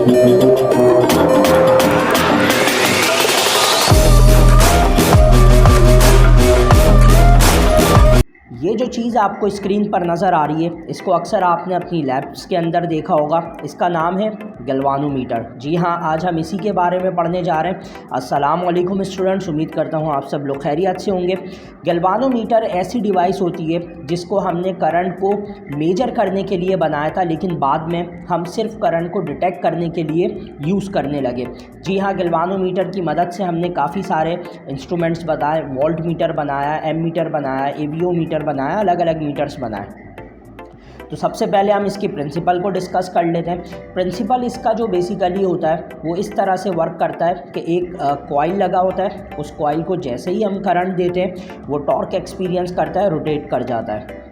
ये जो चीज़ आपको स्क्रीन पर नज़र आ रही है, इसको अक्सर आपने अपनी लैब्स के अंदर देखा होगा। इसका नाम है गैल्वानोमीटर। जी हाँ, आज हम इसी के बारे में पढ़ने जा रहे हैं। अस्सलाम वालेकुम स्टूडेंट्स, उम्मीद करता हूँ आप सब लोग खैरियत से होंगे। गैल्वानोमीटर ऐसी डिवाइस होती है जिसको हमने करंट को मेजर करने के लिए बनाया था, लेकिन बाद में हम सिर्फ करंट को डिटेक्ट करने के लिए यूज़ करने लगे। जी हाँ, गैल्वानोमीटर की मदद से हमने काफ़ी सारे इंस्ट्रूमेंट्स बनाए, वोल्ट मीटर बनाया, एम मीटर बनाया, एवीओ मीटर बनाया, अलग अलग मीटर्स बनाए। तो सबसे पहले हम इसकी प्रिंसिपल को डिस्कस कर लेते हैं। प्रिंसिपल इसका जो बेसिकली होता है वो इस तरह से वर्क करता है कि एक कॉइल लगा होता है, उस कॉइल को जैसे ही हम करंट देते हैं वो टॉर्क एक्सपीरियंस करता है, रोटेट कर जाता है।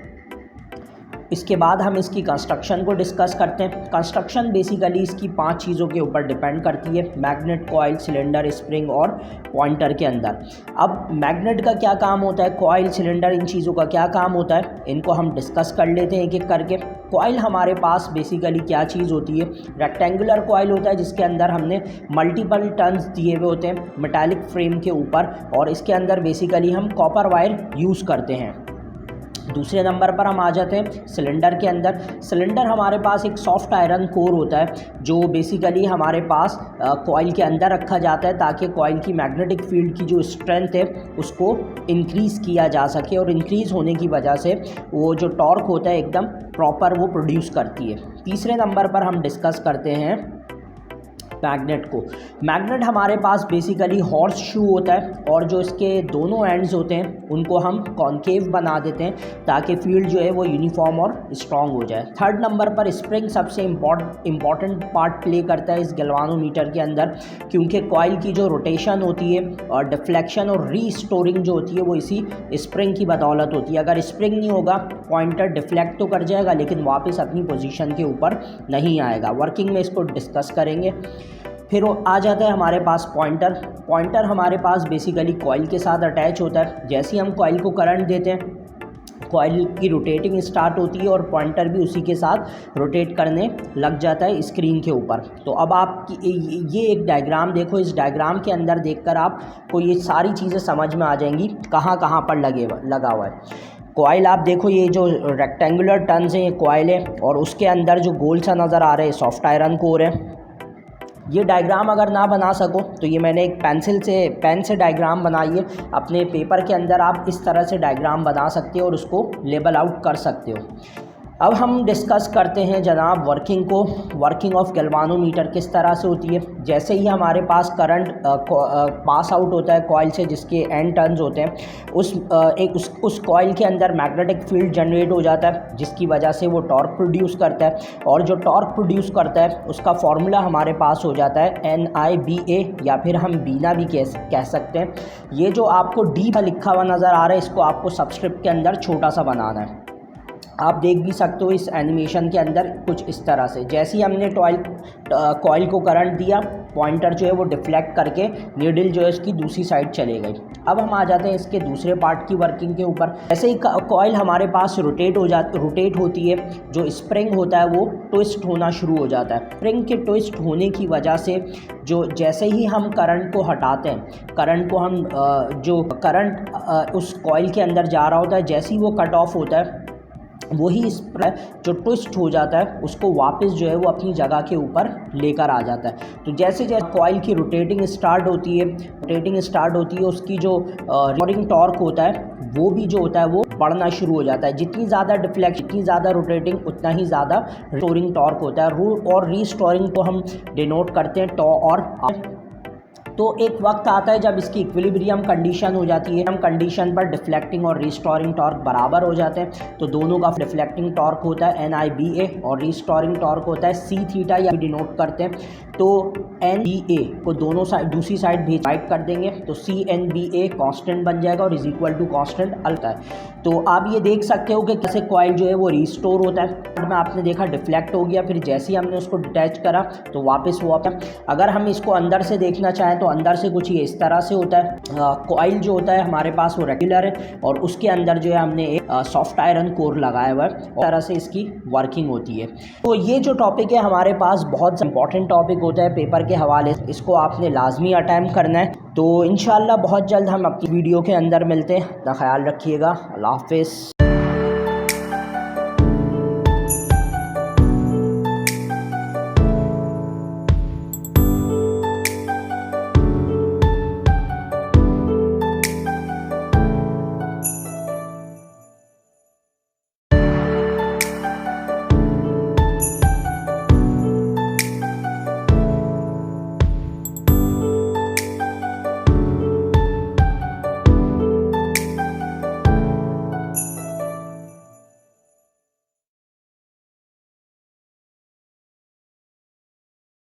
इसके बाद हम इसकी कंस्ट्रक्शन को डिस्कस करते हैं। कंस्ट्रक्शन बेसिकली इसकी 5 चीज़ों के ऊपर डिपेंड करती है: मैग्नेट, कॉइल, सिलेंडर, स्प्रिंग और पॉइंटर के अंदर। अब मैग्नेट का क्या काम होता है, कॉइल, सिलेंडर, इन चीज़ों का क्या काम होता है, इनको हम डिस्कस कर लेते हैं एक एक करके। कॉइल हमारे पास बेसिकली क्या चीज़ होती है, रेक्टेंगुलर कॉइल होता है जिसके अंदर हमने मल्टीपल टर्न्स दिए हुए होते हैं मेटालिक फ्रेम के ऊपर, और इसके अंदर बेसिकली हम कॉपर वायर यूज़ करते हैं। दूसरे नंबर पर हम आ जाते हैं सिलेंडर के अंदर। सिलेंडर हमारे पास एक सॉफ्ट आयरन कोर होता है जो बेसिकली हमारे पास कॉइल के अंदर रखा जाता है ताकि कॉइल की मैग्नेटिक फील्ड की जो स्ट्रेंथ है उसको इंक्रीज़ किया जा सके, और इंक्रीज़ होने की वजह से वो जो टॉर्क होता है एकदम प्रॉपर वो प्रोड्यूस करती है। तीसरे नंबर पर हम डिस्कस करते हैं मैग्नेट को। मैग्नेट हमारे पास बेसिकली हॉर्स शू होता है, और जो इसके दोनों एंड्स होते हैं उनको हम कॉन्केव बना देते हैं ताकि फील्ड जो है वो यूनिफॉर्म और स्ट्रॉन्ग हो जाए। थर्ड नंबर पर स्प्रिंग सबसे इम्पॉर्टेंट पार्ट प्ले करता है इस गैल्वानोमीटर के अंदर, क्योंकि कॉइल की जो रोटेशन होती है और डिफ्लेक्शन और रीस्टोरिंग जो होती है वो इसी स्प्रिंग की बदौलत होती है। अगर स्प्रिंग नहीं होगा, पॉइंटर डिफ्लेक्ट तो कर जाएगा लेकिन वापस अपनी पोजीशन के ऊपर नहीं आएगा। वर्किंग में इसको डिस्कस करेंगे। फिर वो आ जाता है हमारे पास पॉइंटर। पॉइंटर हमारे पास बेसिकली कॉइल के साथ अटैच होता है। जैसे ही हम कॉइल को करंट देते हैं, कॉइल की रोटेटिंग स्टार्ट होती है और पॉइंटर भी उसी के साथ रोटेट करने लग जाता है स्क्रीन के ऊपर। तो अब आप ये एक डायग्राम देखो, इस डायग्राम के अंदर देखकर आपको ये सारी चीज़ें समझ में आ जाएंगी कहाँ कहाँ पर लगा हुआ है। कॉइल आप देखो, ये जो रेक्टेंगुलर टर्न्स हैं ये कॉइल है, और उसके अंदर जो गोल सा नज़र आ रहा है सॉफ्ट आयरन कोर है। ये डायग्राम अगर ना बना सको तो ये मैंने एक पेन से डायग्राम बनाई है। अपने पेपर के अंदर आप इस तरह से डायग्राम बना सकते हो और उसको लेबल आउट कर सकते हो। अब हम डिस्कस करते हैं जनाब वर्किंग ऑफ गैल्वानोमीटर किस तरह से होती है। जैसे ही हमारे पास करंट पास आउट होता है कॉइल से, जिसके एंड टर्न्स होते हैं, उस कॉइल के अंदर मैग्नेटिक फील्ड जनरेट हो जाता है जिसकी वजह से वो टॉर्क प्रोड्यूस करता है, और जो टॉर्क प्रोड्यूस करता है उसका फॉर्मूला हमारे पास हो जाता है NIBA, या फिर हम बीना भी कह सकते हैं। ये जो आपको डी लिखा हुआ नज़र आ रहा है, इसको आपको सबस्क्रिप्ट के अंदर छोटा सा बनाना है। आप देख भी सकते हो इस एनिमेशन के अंदर कुछ इस तरह से। जैसे ही हमने कॉइल को करंट दिया, पॉइंटर जो है वो डिफ्लेक्ट करके नीडल जो है इसकी दूसरी साइड चले गई। अब हम आ जाते हैं इसके दूसरे पार्ट की वर्किंग के ऊपर। जैसे ही कॉइल हमारे पास रोटेट होती है, जो स्प्रिंग होता है वो ट्विस्ट होना शुरू हो जाता है। स्प्रिंग के ट्विस्ट होने की वजह से जैसे ही हम करंट को हटाते हैं, करंट उस कॉइल के अंदर जा रहा होता है, जैसे ही वो कट ऑफ होता है वही जो ट्विस्ट हो जाता है उसको वापस जो है वो अपनी जगह के ऊपर लेकर आ जाता है। तो जैसे जैसे कॉइल की रोटेटिंग स्टार्ट होती है उसकी जो रोलिंग टॉर्क होता है वो भी जो होता है वो बढ़ना शुरू हो जाता है। जितनी ज़्यादा डिफ्लेक्शन, जितनी ज़्यादा रोटेटिंग, उतना ही ज़्यादा रिस्टोरिंग टॉर्क होता है। और रीस्टोरिंग को हम डिनोट करते हैं टॉ और। तो एक वक्त आता है जब इसकी इक्विलिब्रियम कंडीशन हो जाती है, हम कंडीशन पर डिफ्लेक्टिंग और रीस्टोरिंग टॉर्क बराबर हो जाते हैं। तो दोनों का डिफ्लेक्टिंग टॉर्क होता है NIBA और रीस्टोरिंग टॉर्क होता है C थीटा, या डिनोट करते हैं। तो NBA को दोनों साइड, दूसरी साइड डिवाइड कर देंगे तो CNBA कांस्टेंट बन जाएगा और इज इक्वल टू कांस्टेंट आता है। तो आप ये देख सकते हो कि कैसे कॉइल जो है वो रीस्टोर होता है। में आपने देखा डिफ्लेक्ट हो गया, फिर जैसे ही हमने उसको डिटैच करा तो वापस वो आता है। अगर हम इसको अंदर से देखना चाहें तो तो अंदर से कुछ ये इस तरह से होता है। कॉइल जो होता है हमारे पास वो रेगुलर है और उसके अंदर जो है हमने एक सॉफ्ट आयरन कोर लगाया हुआ है, और तरह से इसकी वर्किंग होती है। तो ये जो टॉपिक है हमारे पास बहुत इंपॉर्टेंट टॉपिक होता है पेपर के हवाले से, इसको आपने लाजमी अटैम्प्ट करना है। तो इंशाल्लाह बहुत जल्द हम अपनी वीडियो के अंदर मिलते हैं। अपना ख्याल रखिएगा। अल्लाह हाफिज़।